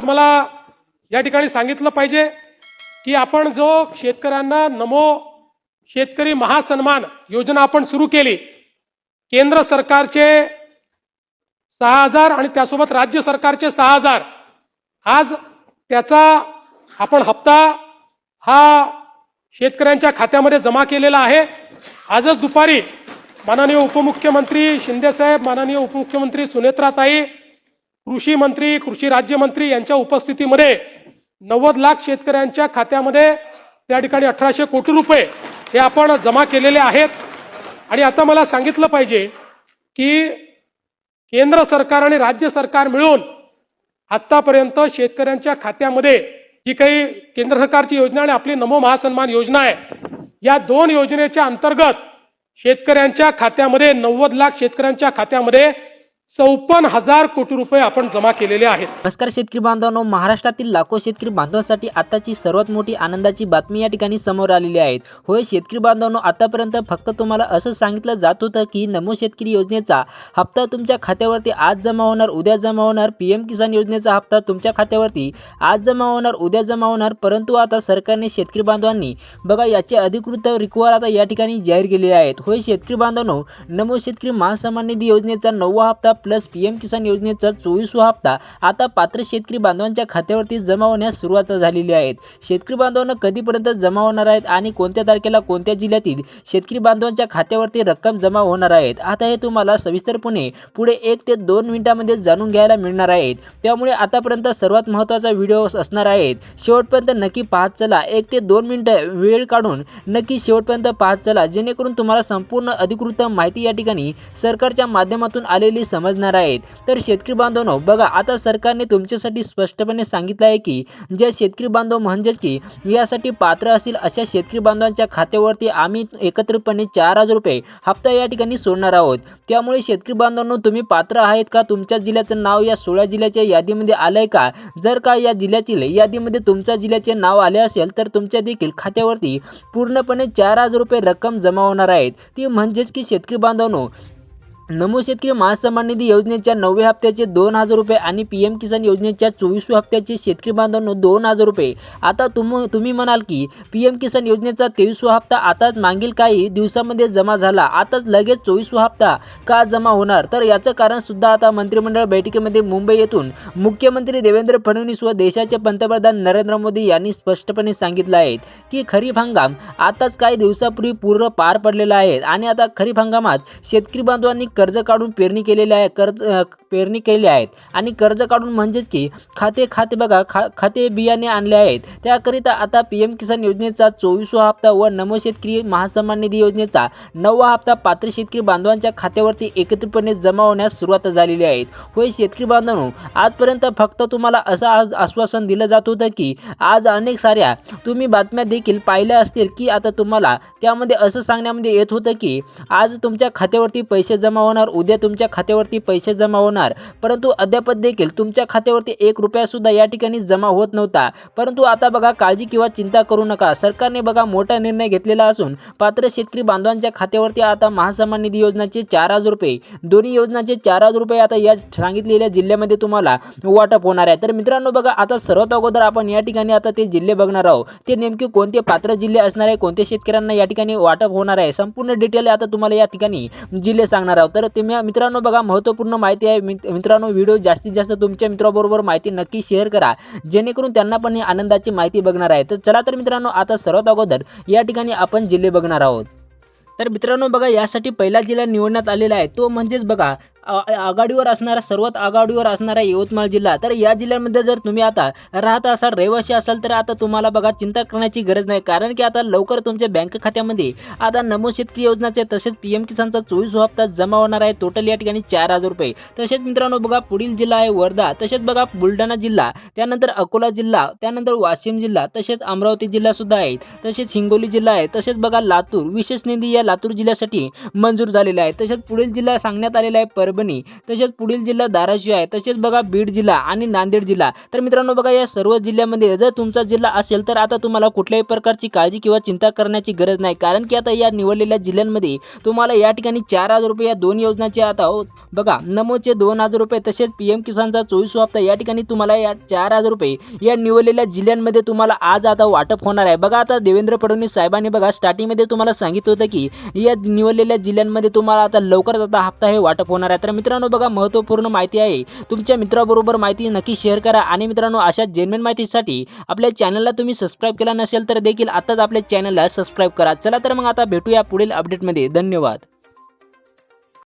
आज मला या ठिकाणी सांगितलं पाहिजे की आपण जो शेतकऱ्यांना नमो शेतकरी महासन्मान योजना आपण सुरू केली, केंद्र सरकारचे 6,000 आणि त्यासोबत राज्य सरकारचे 6,000, आज त्याचा आपण हप्ता हा शेतकऱ्यांच्या खात्यामध्ये जमा केलेला आहे। आजच दुपारी माननीय उपमुख्यमंत्री शिंदे साहेब, माननीय उपमुख्यमंत्री सुनेत्राताई, कृषी मंत्री, कृषी राज्यमंत्री यांच्या उपस्थितीमध्ये 90 लाख शेतकऱ्यांच्या खात्यामध्ये त्या ठिकाणी 1800 कोटी रुपये हे आपण जमा केलेले आहेत। आणि आता मला सांगितलं पाहिजे की केंद्र सरकार आणि राज्य सरकार मिळून आतापर्यंत शेतकऱ्यांच्या खात्यामध्ये जी काही केंद्र सरकारची योजना आणि आपली नमो महासन्मान योजना आहे, या दोन योजनेच्या अंतर्गत शेतकऱ्यांच्या खात्यामध्ये 90 लाख शेतकऱ्यांच्या खात्यामध्ये 54,000 कोटी रुपये आपण जमा केलेले आहेत। नमस्कार शेतकरी बांधवांनो, महाराष्ट्रातील लाखो शेतकरी बांधवांसाठी आताची सर्वात मोठी आनंदाची बातमी या ठिकाणी समोर आलेली आहे। होय शेतकरी बांधवांनो, आतापर्यंत फक्त तुम्हाला असं सांगितलं जात होतं की नमो शेतकरी योजनेचा हप्ता तुमच्या खात्यावरती आज जमा होणार, उद्या जमा होणार, पीएम किसान योजनेचा हप्ता तुमच्या खात्यावरती आज जमा होणार, उद्या जमा होणार। परंतु आता सरकारने शेतकरी बांधवांनी बघा याचे अधिकृत रिक्वायर आता या ठिकाणी जाहीर केले आहेत। होय शेतकरी बांधवांनो, नमो शेतकरी महासन्मान निधी योजनेचा 9वा हप्ता प्लस पीएम किसान योजनेचा 24वा हप्ता आता पात्र शेतकरी बांधवांच्या खात्यावरती जमा होण्यास सुरुवात झालेली आहे। शेतकरी बांधवांना कधीपर्यंत जमा होणार आहेत आणि कोणत्या तारखेला कोणत्या जिल्ह्यातील शेतकरी बांधवांच्या खात्यावरती रक्कम जमा होणार आहेत, आता हे तुम्हाला सविस्तरपणे पुढे 1 ते 2 मिनिटांमध्ये जाणून घ्यायला मिळणार आहेत। त्यामुळे आतापर्यंत सर्वात महत्त्वाचा व्हिडिओ असणार आहेत, शेवटपर्यंत नक्की पाहत चला। 1 ते 2 मिनिटं वेळ काढून नक्की शेवटपर्यंत पाहत चला, जेणेकरून तुम्हाला संपूर्ण अधिकृत माहिती या ठिकाणी सरकारच्या माध्यमातून आलेली समजणार आहेत। तर शेतकरी बांधवांनो बघा, आता सरकारने तुमच्यासाठी स्पष्टपणे सांगितलं आहे की जे शेतकरी बांधव म्हणजेच की यासाठी पात्र असतील अशा शेतकरी बांधवांच्या खात्यावरती आम्ही एकत्रितपणे 4,000 रुपये हप्ता या ठिकाणी सोडणार आहोत। त्यामुळे शेतकरी बांधवांनो, तुम्ही पात्र आहेत का? तुमच्या जिल्ह्याचं नाव या 16 जिल्ह्याच्या यादीमध्ये आलंय का? जर का या जिल्ह्यातील यादीमध्ये तुमच्या जिल्ह्याचे नाव आले असेल तर तुमच्या देखील खात्यावरती पूर्णपणे 4,000 रुपये रक्कम जमा होणार आहेत। ती म्हणजेच की शेतकरी बांधवांनो, नमो शेतकरी महासन्मान निधी योजनेच्या 9व्या हप्त्याचे 2,000 रुपये आणि पीएम किसान योजनेच्या 24व्या हप्त्याचे शेतकरी बांधवांनो 2,000 रुपये। आता तुम्ही म्हणाल की पीएम किसान योजनेचा 23वा हप्ता आताच मागील काही दिवसांमध्ये जमा झाला, आताच लगेच 24वा हप्ता का जमा होणार? तर याचं कारण सुद्धा आता मंत्रिमंडळ बैठकीमध्ये मुंबई येथून मुख्यमंत्री देवेंद्र फडणवीस व देशाचे पंतप्रधान नरेंद्र मोदी यांनी स्पष्टपणे सांगितलं आहे की खरीप हंगाम आताच काही दिवसापूर्वी पूर्ण पार पडलेला आहे आणि आता खरीप हंगामात शेतकरी बांधवांनी कर्ज काढून पेरणी केलेली आहे, पेरणी केली आहेत आणि कर्ज काढून म्हणजेच की खाते बघा खाते बियाणे आणले आहेत। त्याकरिता आता पीएम किसान योजनेचा 24वा हप्ता व नमो शेतकरी महासन्मान निधी योजनेचा 9वा हप्ता पात्र शेतकरी बांधवांच्या खात्यावरती एकत्रितपणे जमा होण्यास सुरुवात झालेली आहे। होय शेतकरी बांधवांनो, आजपर्यंत फक्त तुम्हाला असं आश्वासन दिलं जात होतं की आज अनेक साऱ्या तुम्ही बातम्या देखील पाहिल्या असतील की आता तुम्हाला त्यामध्ये असं सांगण्यामध्ये येत होतं की आज तुमच्या खात्यावरती पैसे जमा होणार, उद्या तुमच्या खात्यावरती पैसे जमा होणार, परंतु अद्याप देखील तुमच्या खात्यावरती 1 रुपया सुद्धा या ठिकाणी जमा होत नव्हता। परंतु आता बघा, काळजी किंवा चिंता करू नका, सरकारने बघा मोठा निर्णय घेतलेला असून पात्र शेतकरी बांधवांच्या खात्यावरती आता महासन्मान निधी योजनेचे 4,000 रुपये, दोन्ही योजनांचे 4,000 रुपये आता या सांगितलेल्या जिल्ह्यामध्ये तुम्हाला वाटप होणार आहे। तर मित्रांनो बघा, आता सर्वात अगोदर आपण या ठिकाणी आता ते जिल्हे बघणार आहोत, ते नेमके कोणते पात्र जिल्हे असणार आहे, कोणत्या शेतकऱ्यांना या ठिकाणी वाटप होणार आहे, संपूर्ण डिटेल आता तुम्हाला या ठिकाणी जिल्हे सांगणार आहोत। तर तुम्ही मित्रांनो बघा, महत्त्वपूर्ण माहिती आहे मित्रांनो, व्हिडिओ जास्तीत जास्त तुमच्या मित्राबरोबर माहिती नक्की शेअर करा, जेणेकरून त्यांना पण ही आनंदाची माहिती बघणार आहे। तर चला तर मित्रांनो, आता सर्वात अगोदर या ठिकाणी आपण जिल्हे बघणार आहोत। तर मित्रांनो बघा, यासाठी पहिला जिल्हा निवडण्यात आलेला आहे, तो म्हणजेच बघा सर्वात आघाडीवर असणारा यवतमाळ जिल्हा। तर या जिल्ह्यामध्ये जर तुम्ही आता राहत असाल, रहिवासी असाल, तर आता तुम्हाला बघा चिंता करण्याची गरज नाही, कारण की आता लवकर तुमच्या बँक खात्यामध्ये आता नमो शेतकरी योजनाचे तसेच पीएम किसानचा 24वा हप्ता जमा होणार आहे। टोटल या ठिकाणी 4,000 रुपये। तसेच मित्रांनो बघा, पुढील जिल्हा आहे वर्धा, तसेच बघा बुलढाणा जिल्हा, त्यानंतर अकोला जिल्हा, त्यानंतर वाशिम जिल्हा, तसेच अमरावती जिल्हा सुद्धा आहे, तसेच हिंगोली जिल्हा आहे, तसेच बघा लातूर, विशेष निधी या लातूर जिल्ह्यासाठी मंजूर झालेला आहे। तसेच पुढील जिल्हा सांगण्यात आलेला आहे परभणी, तसेच पुढील जिल्हा धाराशिव आहे, तसेच बघा बीड जिल्हा आणि नांदेड जिल्हा. तर मित्रांनो बघा या सर्व जिल्ह्यामध्ये जर तुमचा जिल्हा असेल तर आता तुम्हाला कुठल्याही प्रकारची काळजी किंवा चिंता करण्याची गरज नाही, कारण की आता या निवडलेल्या जिल्ह्यांमध्ये तुम्हाला या ठिकाणी 4,000 रुपये या दोन योजनाचे आता बघा नमोचे 2,000 रुपये, तसेच PM किसानचा 24 हप्ता या ठिकाणी तुम्हाला या 4,000 रुपये या निवडलेल्या जिल्ह्यांमध्ये तुम्हाला आज आता वाटप होणार आहे. बघा आता देवेंद्र फडणवीस साहेबांनी बघा स्टार्टिंगमध्ये तुम्हाला सांगितलं होतं की या निवडलेल्या जिल्ह्यांमध्ये तुम्हाला आता लवकरच आता हप्ता हे वाटप होणार आहे. तर मित्रांनो बघा महत्त्वपूर्ण माहिती आहे, तुमच्या मित्राबरोबर माहिती नक्की शेअर करा आणि मित्रांनो अशा जेन्युइन माहितीसाठी आपल्या चॅनलला तुम्ही सबस्क्राईब केला नसेल तर देखील आताच आपल्या चॅनलला सबस्क्राईब करा. चला तर मग आता भेटूया पुढील अपडेटमध्ये. धन्यवाद.